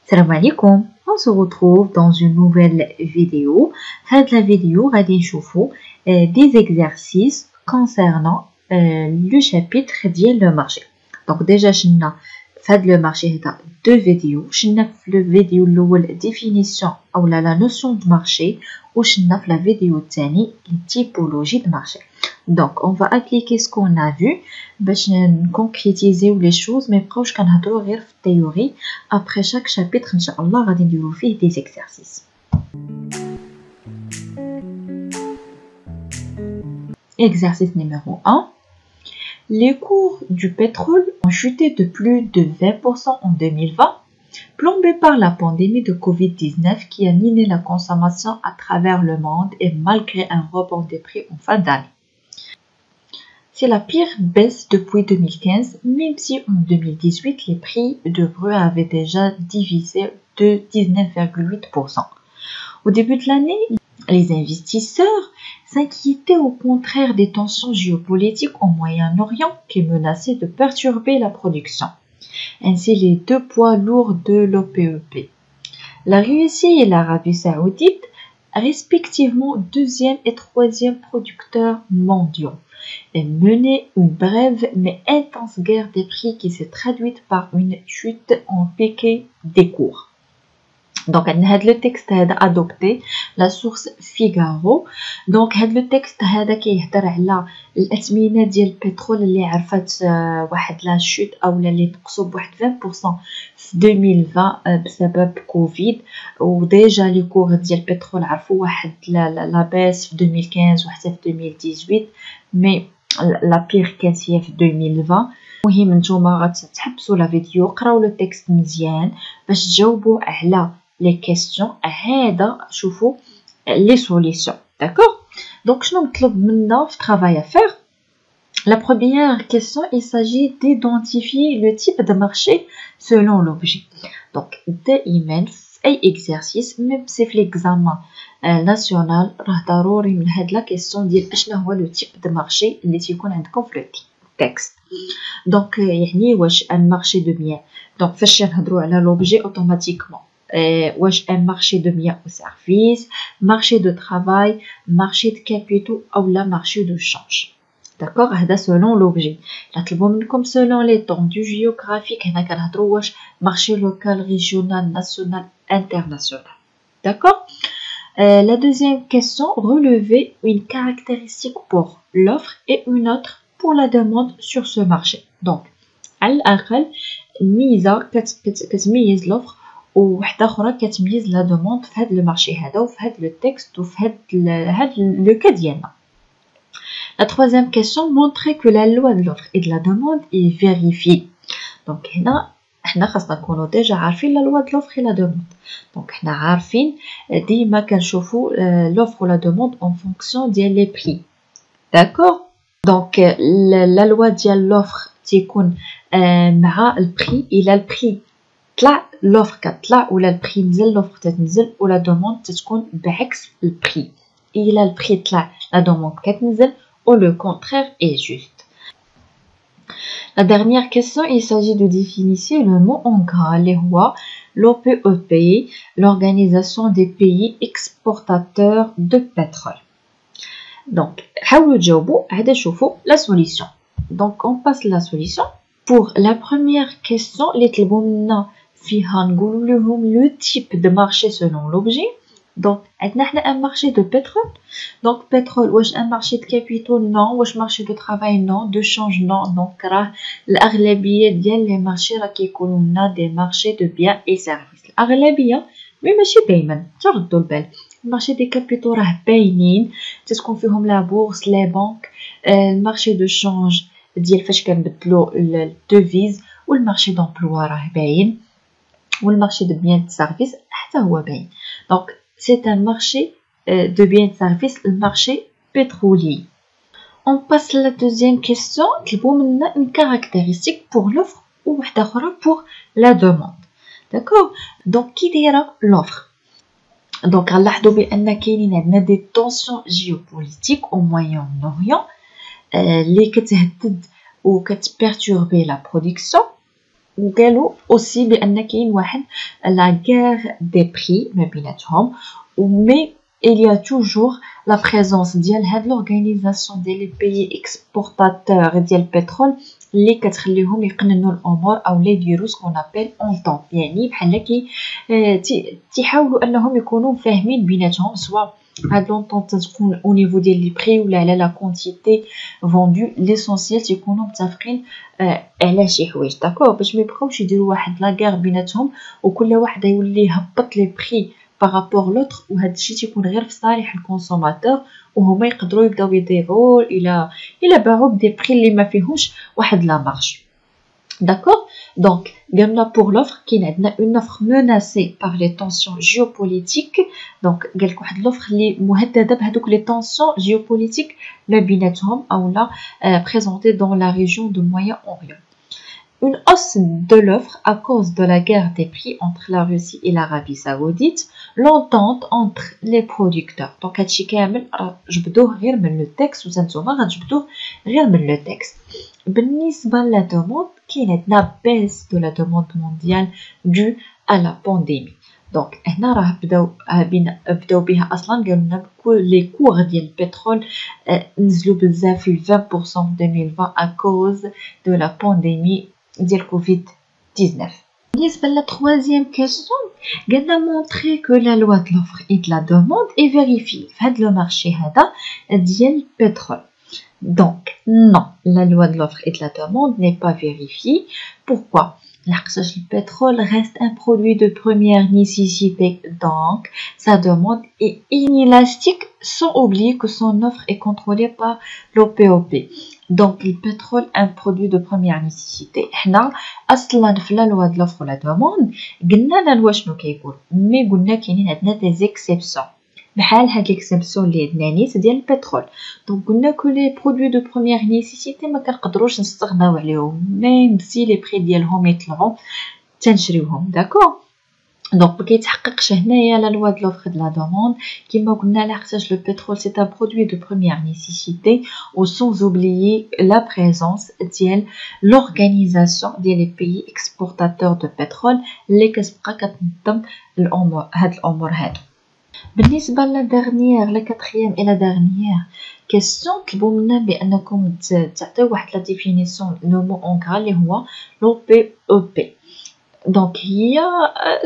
Salam alaikum, on se retrouve dans une nouvelle vidéo. Dans la vidéo, on va voir des exercices concernant le chapitre le marché. Donc déjà, on a fait le marché dans deux vidéos. On a fait la vidéo la définition ou la notion de marché, ou on a fait la vidéo la typologie de marché. Donc on va appliquer ce qu'on a vu باش concrétiser les choses mais proche كنهضروا غير في théorie. Après chaque chapitre ان شاء الله غادي نديروا فيه des exercices. Exercice numéro 1. Les cours du pétrole ont chuté de plus de 20% en 2020, plombés par la pandémie de Covid-19 qui a miné la consommation à travers le monde et malgré un rebond des prix en fin d'année. C'est la pire baisse depuis 2015, même si en 2018, les prix de brut avaient déjà divisé de 19,8%. Au début de l'année, les investisseurs s'inquiétaient au contraire des tensions géopolitiques au Moyen-Orient qui menaçaient de perturber la production. Ainsi, les deux poids lourds de l'OPEP, la Russie et l'Arabie Saoudite, respectivement deuxième et troisième producteurs mondiaux, et mené une brève mais intense guerre des prix qui s'est traduite par une chute en piqué des cours. Donc, le texte a adopté la source Figaro. Donc, le texte a كيهضر على الأثمنة ديال البترول اللي عرفت واحد لا شوت أو اللي تقصوا بواحد 20% في 2020 بسبب كوفيد. وديجا لي كور ديال البترول عرفوا واحد لا باس في 2015 وحتى في 2018 مي لا بير كانت هي في 2020. المهم نتوما غتحبسوا لا فيديو قراو لو تكست مزيان باش تجاوبوا على les questions هذا شوفوا les solutions. D'accord? Donc je نطلب منا في travail à faire. La première question, il s'agit d'identifier le type de marché selon l'objet. Donc دائما في اي exercice même si في l'examen national راه ضروري من هاد la question ديال اشنا هو le type de marché اللي تيكون عندكم في التكست. Donc يعني واش un marché de biens. Donc فاش نهضروا على l'objet automatiquement واش un marché de biens ou services, marché de travail, marché de capitaux ou la marché de change. D'accord? هذا selon l'objet. نطلبوا منكم selon l'étendue géographique هنا كنهضروا واش marché local, régional, national, international. D'accord? La deuxième question, relever une caractéristique pour l'offre et une autre pour la demande sur ce marché. Donc على الأقل ميزة كتميز l'offre وواحدة أخرى كتميز لا دوموند في هذا المارشي هذا وفي هذا لو تكست وفي هذا لو كا ديالنا. La troisième question, montrer que la loi de l'offre et de la demande est vérifiée. Donc هنا حنا خاصنا نكونوا ديجا عارفين la loi de l'offre et la demande. Donc حنا عارفين ديما كنشوفوا l'offre ou la demande en fonction ديال les prix. D'accord? Donc la loi ديال l'offre تيكون مع البري إلى البري طلع l'offre كطلع ولا البري نزل l'offre تتنزل ولا دوموند تتكون بعكس البري. إلى البري طلع la دوموند كتنزل ou le contraire est juste. La dernière question, il s'agit de définir le mot en gras اللي هو l'OPEP, l'organisation des pays exportateurs de pétrole. Donc حاولوا تجاوبوا عاد شوفوا la solution. Donc on passe la solution. Pour la première question, les طلبوا منا فيها نقولوا لهم لو تيب دو مارشي سولون لوبجي. دونك عندنا حنا ان مارشي دو بترول. دونك بترول واش ان مارشي دو كابيتال؟ نو. واش مارشي دو ترافاي؟ نو. دو شانج؟ نو. دونك راه الاغلبيه ديال لي مارشي راه كيكونوا لنا دي مارشي دو بيان اي سيرفيس. الاغلبيه مي ماشي دائما تردوا البال. المارشي دي كابيتال راه باينين تتكون فيهم لا بورس لي بانك. المارشي دو شانج ديال فاش كنبدلوا الدوفيز والمارشي دومبلوا راه باين والمارشي de biens de service حتى هو باين. Donc c'est un marché de biens de service, le marché pétrolier. On passe à la deuxième question. طلبوا منا une caractéristique pour l'offre ou واحدة أخرى pour la demande. D'accord? Donc كي دايره l'offre. Donc غنلاحظوا بأن كاينين عندنا des tensions géopolitiques au Moyen-Orient اللي كتهدد و كتperturber la production. وقالوا aussi بان كاين واحد la guerre des prix ما بيناتهم mais il y a toujours la présence ديال هاد l'organisation ديال les pays exportateurs ديال البترول اللي كتخليهم يقننوا الامور او لي يديروا سكون ابل اونطون يعني بحال كي تيحاولوا انهم يكونوا فاهمين بيناتهم سواء هاد لونطونط تكون او نيفو ديال لي بري ولا على لا كونتيتي فوندو ليسونسيال تيكونوا متفقين على شي حوايج داكور باش ما يبقاوش يديروا واحد لا غير بيناتهم وكل واحد يولي يهبط لي بري بارابور لوطر وهذا الشيء تيكون غير في صالح الكونسوماتور وهما يقدروا يبداو يضيعوا الى باعوا بدي بري اللي ما فيهمش واحد لا مارج d'accord donc قلنا pour l'offre كاين عندنا une offre menacée par les tensions géopolitiques donc قالك واحد l'offre اللي مهدده بهذوك les tensions géopolitiques ما بيناتهم او لا présentée dans la région de Moyen-Orient. Une hausse de l'offre à cause de la guerre des prix entre la Russie et l'Arabie Saoudite, l'entente entre les producteurs. Donc هادشي كامل جبدوه غير من لو تكست وانتوما غتجبدوه غير من لو تكست. بالنسبه لا دوموند كاين عندنا baisse de la demande mondiale due à la pandémie. دونك هنا راه بداو بها اصلا قالوا لنا لي كور ديال البترول نزلوا بزاف في 20% في 2020 à cause de la pandémie ديال كوفيد 19. بالنسبه لا troisième question قالنا مونطري كو لا لوا د l'offre et de la demande est vérifiée في هذا لو مارشي هذا ديال البترول. Donc non, la loi de l'offre et de la demande n'est pas vérifiée. Pourquoi? Le pétrole reste un produit de première nécessité, donc sa demande est inélastique, sans oublier que son offre est contrôlée par l'OPEP. Donc le pétrole est un produit de première nécessité. Hna أصلاً في la loi de l'offre et de la demande قلنا la loi شنو كيقول مي قلنا كاينين عندنا des exceptions. بحال هاد ليكسيبسيون اللي عندنا نيت ديال البترول دونك قلنا كو لي برودوي دو بروميير نيسيسيتي ما كنقدروش نستغناو عليهم ميم سي لي بري ديالهم يطلعوا تنشريوهم داكور دونك ما كيتحققش هنايا لا لوا د لوفر د لا دوموند كما قلنا لا حيتاش لو بترول سي ان برودوي دو بروميير نيسيسيتي و سونز اوبليي لا بريزونس ديال لورغانيزاسيون ديال لي بيي اكسبورتاتور دو بترول اللي كتبقى كتنظم الامور هاد الامور هادو. بالنسبه لا ديرنيير لا كاتريام اي لا ديرنيير كيسيون طلبوا منا بانكم تعطيو واحد لا ديفينيسيون لو مو اونغرا اللي هو لو بي او بي دونك هي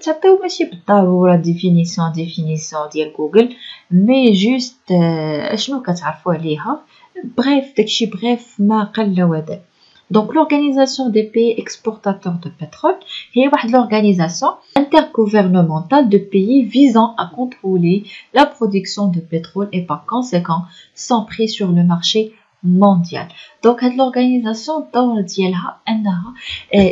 تعطيو ماشي بالضروره ديفينيسيون ديال جوجل مي جوست شنو كتعرفوا عليها بريف داكشي بريف ما قل ودل. Donc l'organisation des pays exportateurs de pétrole est une organisation intergouvernementale de pays visant à contrôler la production de pétrole et par conséquent son prix sur le marché mondial. Donc cette organisation الدور ديالها انها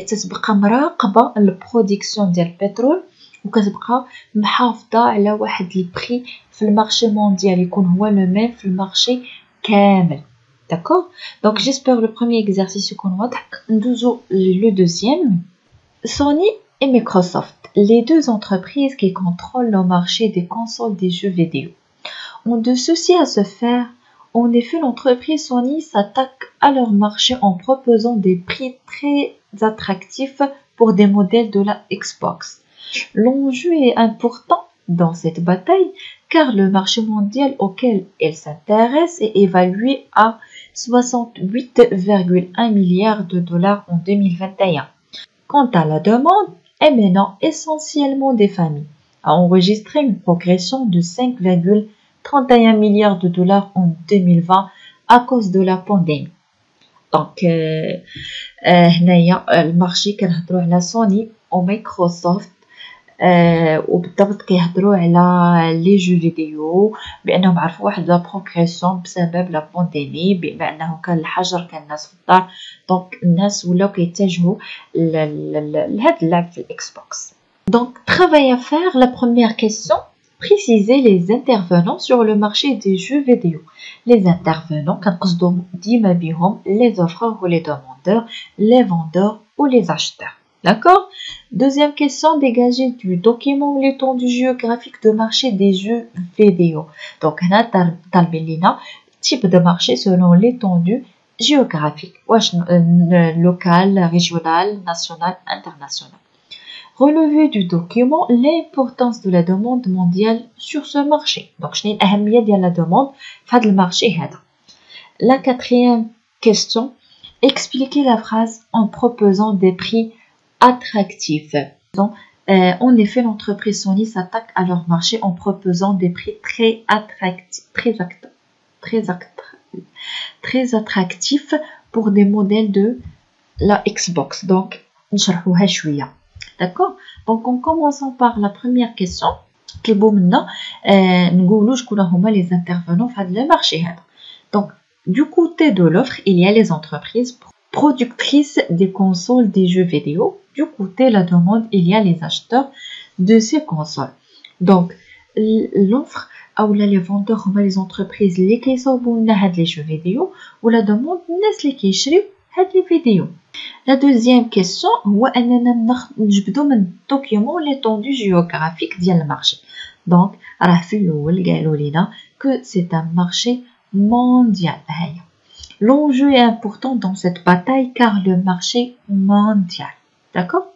تتبقى مراقبه البرودكسيون ديال البترول وكتبقى محافظه على واحد البري في المارشي مونديال يكون هو لو ميم في المارشي كامل. D'accord? Donc j'espère le premier exercice qu'on va le deuxième. Sony et Microsoft, les deux entreprises qui contrôlent le marché des consoles des jeux vidéo, ont de soucis à se faire. En effet, l'entreprise Sony s'attaque à leur marché en proposant des prix très attractifs pour des modèles de la Xbox. L'enjeu est important dans cette bataille car le marché mondial auquel elle s'intéresse est évalué à 68,1 milliards de dollars en 2021. Quant à la demande, émanant essentiellement des familles, a enregistré une progression de 5,31 milliards de dollars en 2020 à cause de la pandémie. Donc, le marché كنهضروا على سوني ومايكروسوفت وبالضبط كيهضروا على لي جو فيديو بانهم عرفوا واحد لا بروغريسيون بسبب لا بانديمي بما انه كان الحجر كان الناس في الدار دونك الناس ولاو كيتجهوا لهاد اللعب في الاكس بوكس. Donc travail à faire, la première question, préciser les intervenants sur le marché des jeux vidéo. Les intervenants كنقصدوا ديما بهم les offreurs ou les demandeurs, les vendeurs ou les acheteurs. D'accord? Deuxième question, dégager du document l'étendue géographique de marché des jeux vidéo. Donc, on a talbelina type de marché selon l'étendue géographique, local, régional, national, international. Relevé du document, l'importance de la demande mondiale sur ce marché. Donc, je n'ai l'ahmiyya de la demande dans le marché. La quatrième question, expliquer la phrase en proposant des prix attractifs. En effet, l'entreprise Sony s'attaque à leur marché en proposant des prix très attractifs pour des modèles de la Xbox. Donc, نشرحوها شوية. D'accord? Donc, en commençant par la première question, كيبو منا نقولوا شكون هما les intervenants في هذا marché هذا. Donc, du côté de l'offre, il y a les entreprises productrices des consoles des jeux vidéo. Du côté de la demande, il y a les acheteurs de ces consoles. Donc, l'offre, ou les vendeurs, les entreprises qui sont les jeux vidéo, ou la demande, les qui achètent les vidéos. La deuxième question, c'est نجبدو من document l'étendue géographique du marché. Donc, قالوا لنا que c'est un marché mondial. L'enjeu est important dans cette bataille car le marché mondial. D'accord?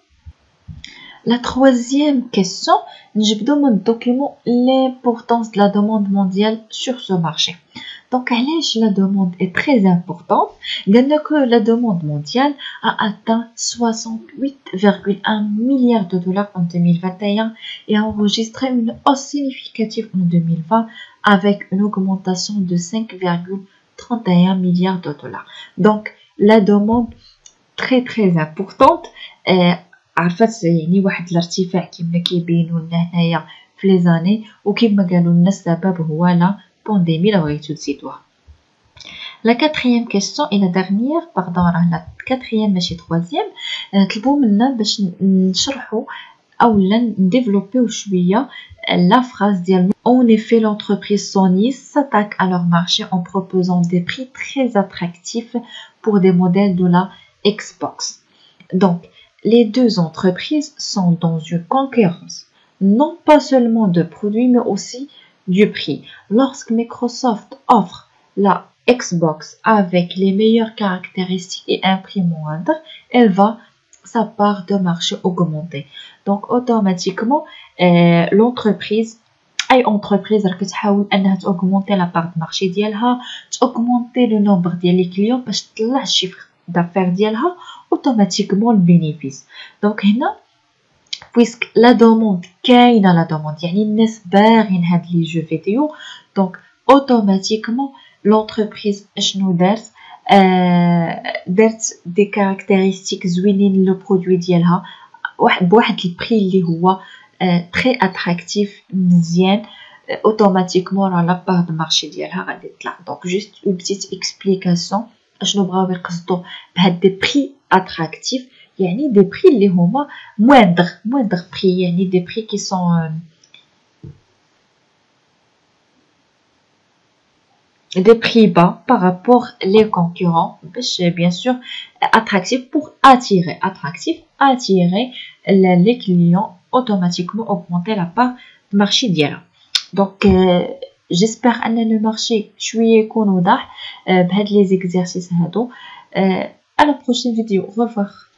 La troisième question, نجبدو من document l'importance de la demande mondiale sur ce marché. Donc, la demande est très importante. Que la demande mondiale a atteint 68,1 milliards de dollars en 2021 et a enregistré une hausse significative en 2020 avec une augmentation de 5,31 milliards de dollars. Donc, la demande très très importante. عرفت يعني واحد الارتفاع كما كيبينوا لنا هنايا في لي زاني وكما قالوا لنا السبب هو لا بانديمي لا بغيتو تزيدوها. La quatrième question et la dernière, pardon, la quatrième ماشي troisième, طلبوا منا باش نشرحوا اولا نديفلوبيو شويه la phrase ديال En effet, l'entreprise Sony s'attaque à leur marché en proposant des prix très attractifs pour des modèles de la Xbox. Donc, les deux entreprises sont dans une concurrence, non pas seulement de produits, mais aussi du prix. Lorsque Microsoft offre la Xbox avec les meilleures caractéristiques et un prix moindre, elle va sa part de marché augmenter. Donc, automatiquement, l'entreprise أي entreprise راك تحاول أنها augmenter la part de marché ديالها, augmenter le nombre ديال les clients باش تطلع الشيفر d'affaires ديالها automatiquement le bénéfice. Donc هنا puisque la demande كاينه la demande يعني الناس باغين هاد لي جو فيديو, donc automatiquement l'entreprise اشنو دارت دارت دي كاركتيرستيك زوينين لو برودوي ديالها بواحد البري اللي هو très attractif مزيان, automatiquement راه لا بار دو مارشي ديالها غادي تطلع. دونك جوست اون بتيت اكسبليكاسيون اشنو بغاو يقصدوا بهاد دي بري اتراكتيف, يعني دي بري اللي هما موندغ بري, يعني دي بري كي سون des prix bas par rapport les concurrents, bien sûr attractif pour attirer les clients, automatiquement augmenter la part de marché ديالها. Donc j'espère ان le marché شويه يكون واضح بهاد les exercices هادو. À la prochaine vidéo, au revoir.